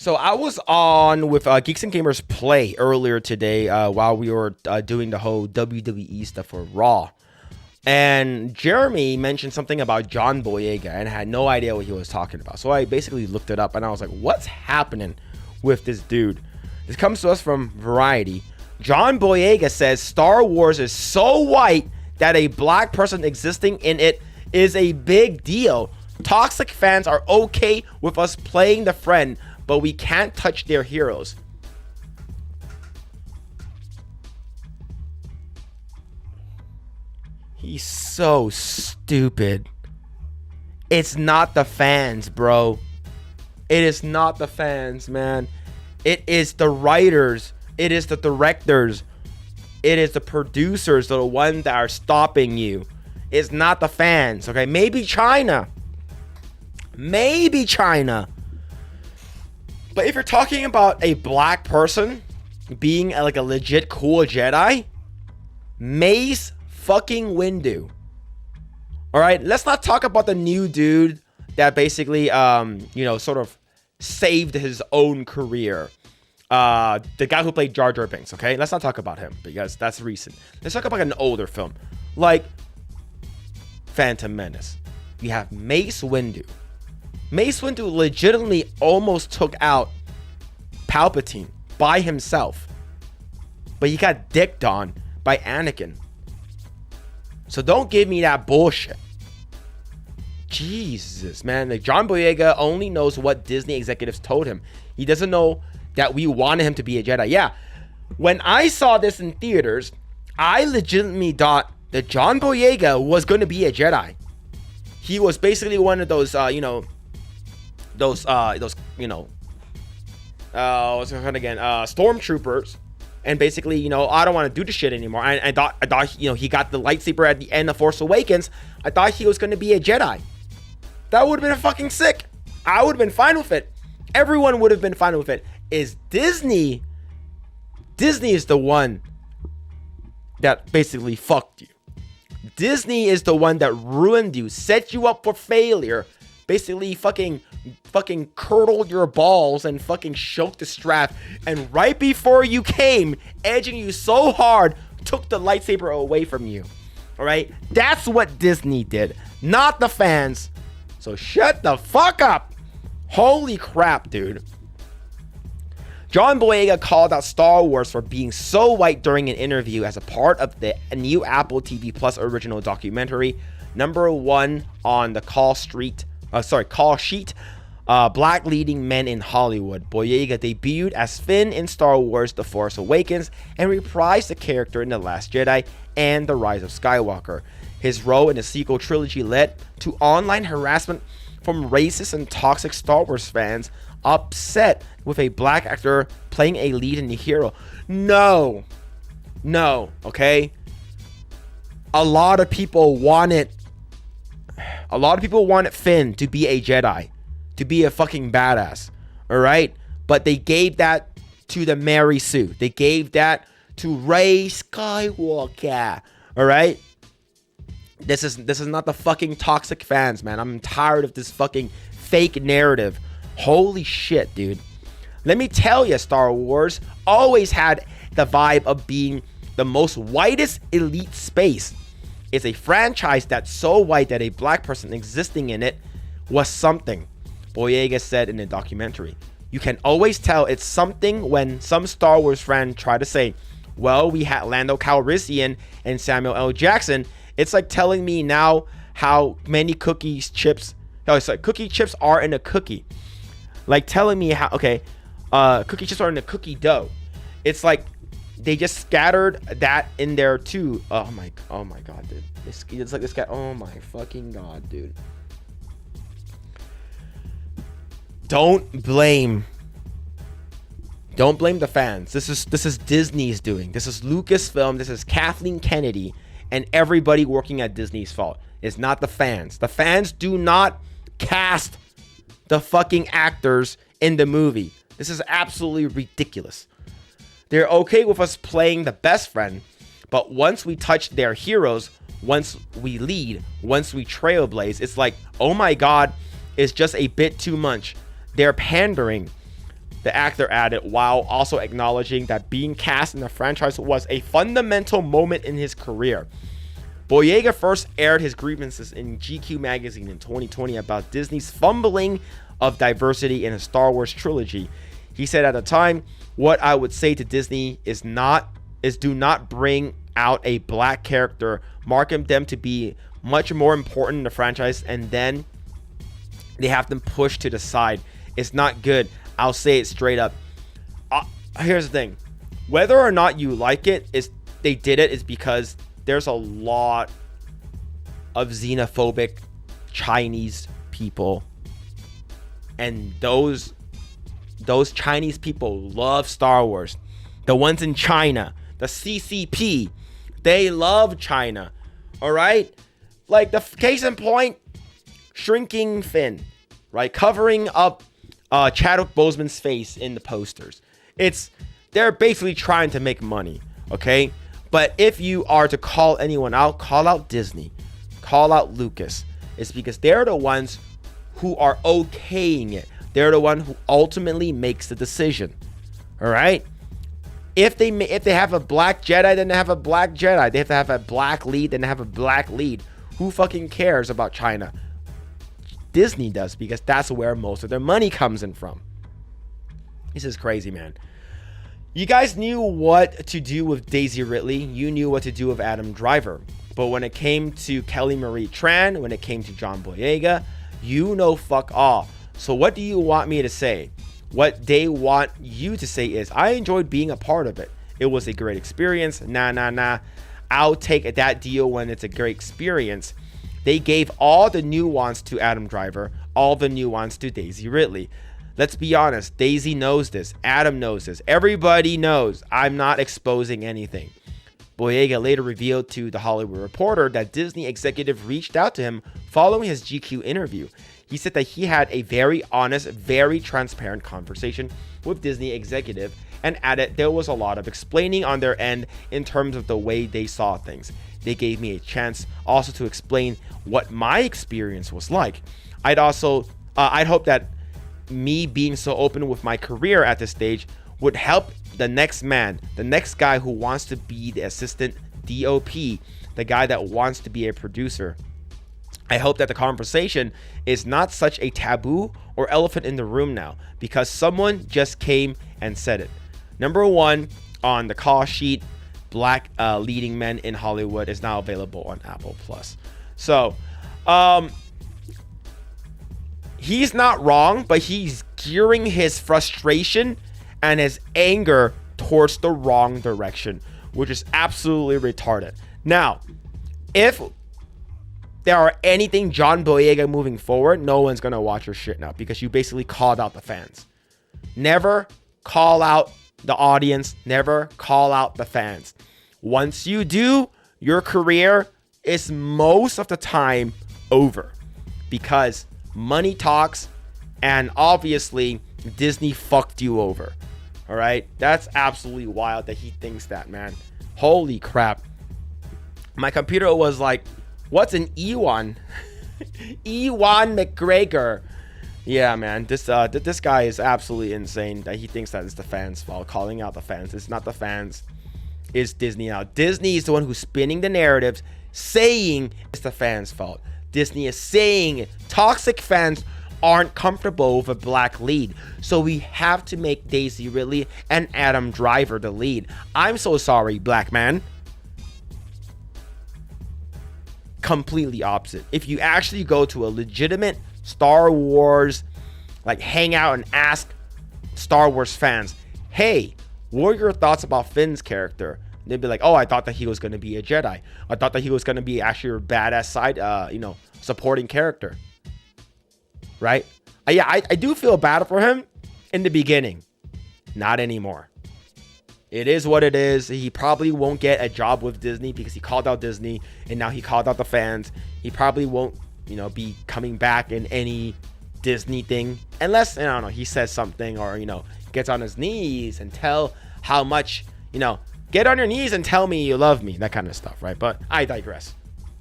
So I was on with Geeks and Gamers Play earlier today while we were doing the whole WWE stuff for Raw. And Jeremy mentioned something about John Boyega and I had no idea what he was talking about. So I basically looked it up and I was like, what's happening with this dude? This comes to us from Variety. John Boyega says Star Wars is so white that a black person existing in it is a big deal. Toxic fans are okay with us playing the friend, but we can't touch their heroes. He's so stupid. It's not the fans, bro. It is not the fans, man. It is the writers. It is the directors. It is the producers, the ones that are stopping you. It's not the fans, okay? Maybe China. Maybe China. But if you're talking about a black person being like a legit cool Jedi, Mace fucking Windu. All right, let's not talk about the new dude that basically, sort of saved his own career. The guy who played Jar Jar Binks, okay? Let's not talk about him because that's recent. Let's talk about an older film like Phantom Menace. You have Mace Windu. Mace Windu legitimately almost took out Palpatine by himself. But he got dicked on by Anakin. So don't give me that bullshit. Jesus, man. Like John Boyega only knows what Disney executives told him. He doesn't know that we wanted him to be a Jedi. Yeah. When I saw this in theaters, I legitimately thought that John Boyega was going to be a Jedi. He was basically one of those, stormtroopers, and basically, I don't want to do the shit anymore. I thought, he got the lightsaber at the end of Force Awakens. I thought he was going to be a Jedi. That would have been fucking sick. I would have been fine with it. Everyone would have been fine with it. Is Disney is the one that basically fucked you. Disney is the one that ruined you, set you up for failure, basically fucking curdled your balls and fucking choked the strap, and right before you came, edging you so hard, took the lightsaber away from you. All right? That's what Disney did, not the fans. So shut the fuck up. Holy crap, dude. John Boyega called out Star Wars for being so white during an interview as a part of the new Apple TV Plus original documentary, #1 on the call sheet, Black Leading Men in Hollywood. Boyega debuted as Finn in Star Wars The Force Awakens and reprised the character in The Last Jedi and The Rise of Skywalker. His role in the sequel trilogy led to online harassment from racist and toxic Star Wars fans upset with a black actor playing a lead in the hero. No, okay? A lot of people wanted Finn to be a Jedi, to be a fucking badass, all right? But they gave that to the Mary Sue. They gave that to Rey Skywalker, all right? This is not the fucking toxic fans, man. I'm tired of this fucking fake narrative. Holy shit, dude. Let me tell you, Star Wars always had the vibe of being the most whitest elite space. It's a franchise that's so white that a black person existing in it was something, Boyega said in the documentary. You can always tell it's something when some Star Wars fan try to say, well, we had Lando Calrissian and Samuel L. Jackson. It's like telling me now how many cookie chips are in a cookie. Like telling me how, cookie chips are in the cookie dough. It's like they just scattered that in there too. Oh my god, dude. It's like this guy. Oh my fucking god, dude. Don't blame the fans. This is Disney's doing. This is Lucasfilm. This is Kathleen Kennedy and everybody working at Disney's fault. It's not the fans. The fans do not cast the fucking actors in the movie. This is absolutely ridiculous. They're okay with us playing the best friend, but once we touch their heroes, once we lead, once we trailblaze, it's like, oh my god, it's just a bit too much. They're pandering. the actor added, while also acknowledging that being cast in the franchise was a fundamental moment in his career. Boyega first aired his grievances in GQ magazine in 2020 about Disney's fumbling of diversity in a Star Wars trilogy. He said at the time, "What I would say to Disney is do not bring out a black character, marking them to be much more important in the franchise, and then they have them pushed to the side. It's not good. I'll say it straight up." Here's the thing. Whether or not you like it, they did it is because there's a lot of xenophobic Chinese people. And those Chinese people love Star Wars. The ones in China, the CCP, they love China. All right? Like the case in point, shrinking Finn, right? Covering up Chadwick Boseman's face in the posters. They're basically trying to make money, okay? But if you are to call anyone out, call out Disney, call out Lucas. It's because they're the ones who are okaying it. They're the one who ultimately makes the decision. All right? If they have a black Jedi, then they have a black Jedi. They have to have a black lead, then they have a black lead. Who fucking cares about China? Disney does, because that's where most of their money comes in from. This is crazy, man. You guys knew what to do with Daisy Ridley. You knew what to do with Adam Driver. But when it came to Kelly Marie Tran, when it came to John Boyega, you know fuck all. So what do you want me to say? What they want you to say is, I enjoyed being a part of it. It was a great experience. Nah. I'll take that deal when it's a great experience. They gave all the nuance to Adam Driver, all the nuance to Daisy Ridley. Let's be honest, Daisy knows this. Adam knows this. Everybody knows. I'm not exposing anything. Boyega later revealed to The Hollywood Reporter that Disney executive reached out to him following his GQ interview. He said that he had a very honest, very transparent conversation with Disney executive, and added there was a lot of explaining on their end in terms of the way they saw things. They gave me a chance also to explain what my experience was like. I'd hope that me being so open with my career at this stage would help the next man, the next guy who wants to be the assistant DOP, the guy that wants to be a producer. I hope that the conversation is not such a taboo or elephant in the room now, because someone just came and said it. Number one on the call sheet, Black Leading Men in Hollywood is now available on Apple Plus. So, he's not wrong, but he's gearing his frustration and his anger towards the wrong direction, which is absolutely retarded. Now, if there are anything John Boyega moving forward, no one's going to watch your shit now, because you basically called out the fans. Never call out the audience. Never call out the fans. Once you do, your career is most of the time over, because money talks, and obviously Disney fucked you over. All right, that's absolutely wild that he thinks that, man. Holy crap. My computer was like, what's an Ewan? Ewan McGregor. Yeah, man, this guy is absolutely insane that he thinks that it's the fans' fault, calling out the fans. It's not the fans, it's Disney now. Disney is the one who's spinning the narratives, saying it's the fans' fault. Disney is saying toxic fans aren't comfortable with a black lead, so we have to make Daisy Ridley and Adam Driver the lead. I'm so sorry, black man. Completely opposite. If you actually go to a legitimate Star Wars like hangout and ask Star Wars fans, hey, what are your thoughts about Finn's character? They'd be like, oh, I thought that he was going to be a Jedi. I thought that he was going to be actually a badass side, supporting character. Right? Yeah, I do feel bad for him in the beginning. Not anymore. It is what it is. He probably won't get a job with Disney because he called out Disney, and now he called out the fans. He probably won't, be coming back in any Disney thing unless, I don't know, he says something, or, gets on his knees and tell how much, get on your knees and tell me you love me, that kind of stuff, right? But I digress.